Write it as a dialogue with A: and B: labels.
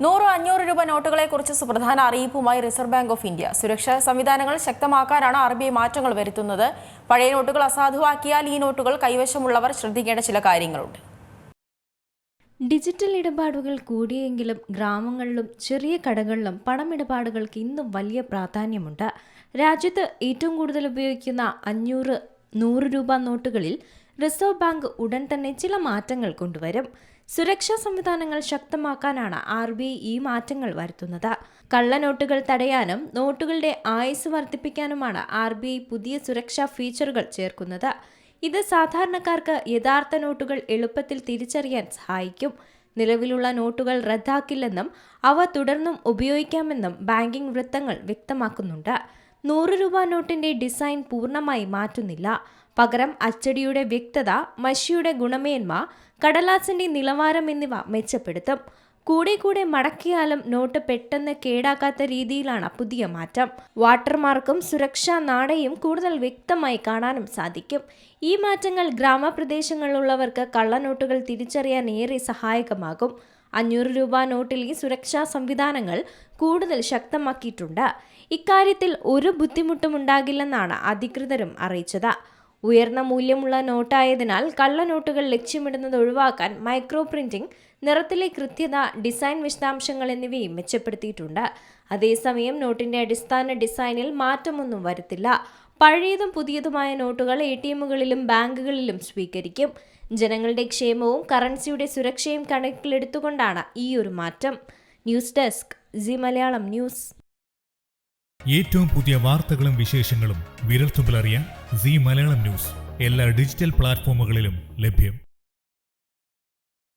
A: 100-500 രൂപ നോട്ടുകളെക്കുറിച്ച് സുപ്രധാന അറിയിപ്പുമായി reserve bank of India. സുരക്ഷാ സംവിധാനങ്ങൾ ശക്തമാക്കാനാണ് RBI മാറ്റങ്ങൾ വരുത്തുന്നത്. പഴയ നോട്ടുകൾ അസാധുവാക്കിയാൽ ഈ നോട്ടുകൾ കൈവശമുള്ളവർ ശ്രദ്ധിക്കേണ്ട ചില കാര്യങ്ങളുണ്ട്.
B: ഡിജിറ്റൽ ഇടപാടുകൾ കൂടിയെങ്കിലും ഗ്രാമങ്ങളിലും ചെറിയ കടകളിലും പണമിടപാടുകൾക്ക് ഇന്നും വലിയ പ്രാധാന്യമുണ്ട്. രാജ്യത്ത് ഏറ്റവും കൂടുതൽ ഉപയോഗിക്കുന്ന 500-100 രൂപ നോട്ടുകളിൽ റിസർവ് ബാങ്ക് ഉടൻ തന്നെ ചില മാറ്റങ്ങൾ കൊണ്ടുവരും. സുരക്ഷാ സംവിധാനങ്ങൾ ശക്തമാക്കാനാണ് RBI ഈ മാറ്റങ്ങൾ വരുത്തുന്നത്. കള്ളനോട്ടുകൾ തടയാനും നോട്ടുകളുടെ ആയുസ് വർദ്ധിപ്പിക്കാനുമാണ് RBI പുതിയ സുരക്ഷാ ഫീച്ചറുകൾ ചേർക്കുന്നത്. ഇത് സാധാരണക്കാർക്ക് യഥാർത്ഥ നോട്ടുകൾ എളുപ്പത്തിൽ തിരിച്ചറിയാൻ സഹായിക്കും. നിലവിലുള്ള നോട്ടുകൾ റദ്ദാക്കില്ലെന്നും അവ തുടർന്നും ഉപയോഗിക്കാമെന്നും ബാങ്കിംഗ് വൃത്തങ്ങൾ വ്യക്തമാക്കുന്നുണ്ട്. 100 രൂപ നോട്ടിന്റെ ഡിസൈൻ പൂർണ്ണമായി മാറ്റുന്നില്ല. പകരം അച്ചടിയുടെ വ്യക്തത, മഷിയുടെ ഗുണമേന്മ, കടലാസിന്റെ നിലവാരം എന്നിവ മെച്ചപ്പെടുത്തും. കൂടെ മടക്കിയാലും നോട്ട് പെട്ടെന്ന് കേടാക്കാത്ത രീതിയിലാണ് പുതിയ മാറ്റം. വാട്ടർമാർക്കും സുരക്ഷാ നാടയും കൂടുതൽ വ്യക്തമായി കാണാനും സാധിക്കും. ഈ മാറ്റങ്ങൾ ഗ്രാമപ്രദേശങ്ങളിലുള്ളവർക്ക് കള്ളനോട്ടുകൾ തിരിച്ചറിയാൻ ഏറെ സഹായകമാകും. 500 രൂപ നോട്ടിൽ ഈ സുരക്ഷാ സംവിധാനങ്ങൾ കൂടുതൽ ശക്തമാക്കിയിട്ടുണ്ട്. ഇക്കാര്യത്തിൽ ഒരു ബുദ്ധിമുട്ടും ഉണ്ടാകില്ലെന്നാണ് അധികൃതരും അറിയിച്ചത്. ഉയർന്ന മൂല്യമുള്ള നോട്ടായതിനാൽ കള്ളനോട്ടുകൾ ലക്ഷ്യമിടുന്നത് ഒഴിവാക്കാൻ മൈക്രോ പ്രിന്റിംഗ്, നിറത്തിലെ കൃത്യത, ഡിസൈൻ വിശദാംശങ്ങൾ എന്നിവയും മെച്ചപ്പെടുത്തിയിട്ടുണ്ട്. അതേസമയം നോട്ടിന്റെ അടിസ്ഥാന ഡിസൈനിൽ മാറ്റമൊന്നും വരുത്തില്ല. പഴയതും പുതിയതുമായ നോട്ടുകൾ ATMകളിലും ബാങ്കുകളിലും സ്വീകരിക്കും. ജനങ്ങളുടെ ക്ഷേമവും കറൻസിയുടെ സുരക്ഷയും കണക്കിലെടുത്തുകൊണ്ടാണ് ഈ ഒരു മാറ്റം. News desk C Malayalam news.
C: ഏറ്റവും പുതിയ വാർത്തകളും വിശേഷങ്ങളും വിരൽത്തുമ്പിലറിയാൻ സി മലയാളം ന്യൂസ് എല്ലാ ഡിജിറ്റൽ പ്ലാറ്റ്ഫോമുകളിലും ലഭ്യം.